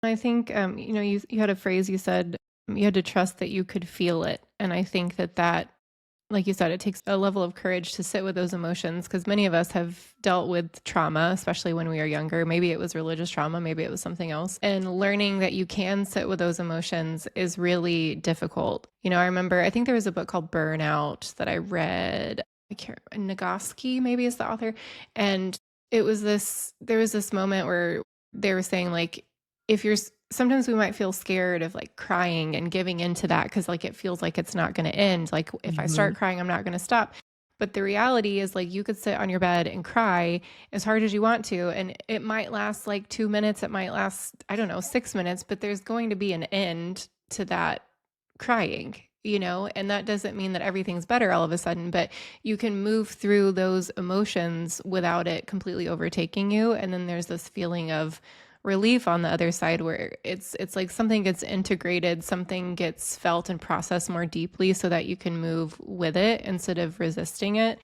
I think, you had a phrase you said, you had to trust that you could feel it. And I think that, like you said, it takes a level of courage to sit with those emotions because many of us have dealt with trauma, especially when we are younger. Maybe it was religious trauma, maybe it was something else. And learning that you can sit with those emotions is really difficult. I remember, I think there was a book called Burnout that I read. I can't, Nagoski maybe is the author. And there was this moment where they were saying, like, if you're sometimes we might feel scared of like crying and giving into that because like it feels like it's not going to end. Like if I Hmm. start crying, I'm not going to stop. But the reality is, like, you could sit on your bed and cry as hard as you want to, and it might last like 2 minutes. It might last, I don't know, 6 minutes, but there's going to be an end to that crying, and that doesn't mean that everything's better all of a sudden, but you can move through those emotions without it completely overtaking you. And then there's this feeling of relief on the other side where it's like something gets integrated, something gets felt and processed more deeply so that you can move with it instead of resisting it.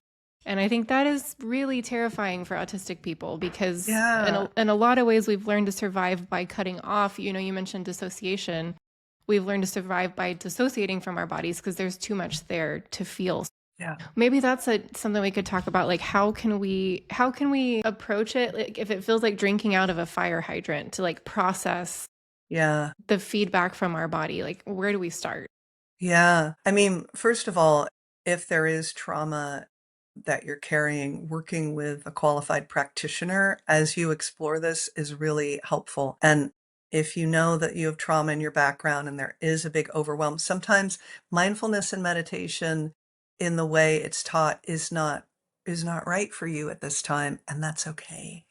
And I think that is really terrifying for autistic people because Yeah. in a lot of ways we've learned to survive by cutting off. You mentioned dissociation. We've learned to survive by dissociating from our bodies because there's too much there to feel. Yeah. Maybe that's something we could talk about. Like, how can we approach it? Like, if it feels like drinking out of a fire hydrant, to like process Yeah. the feedback from our body. Like, where do we start? Yeah. I mean, first of all, if there is trauma that you're carrying, working with a qualified practitioner as you explore this is really helpful. And if you know that you have trauma in your background and there is a big overwhelm, sometimes mindfulness and meditation in the way it's taught is not right for you at this time, and that's okay.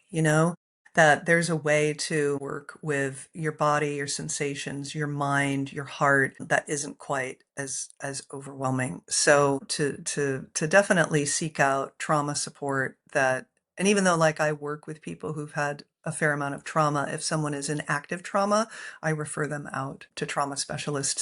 That there's a way to work with your body, your sensations, your mind, your heart that isn't quite as overwhelming. So to definitely seek out trauma support that, and even though like I work with people who've had a fair amount of trauma, if someone is in active trauma, I refer them out to trauma specialists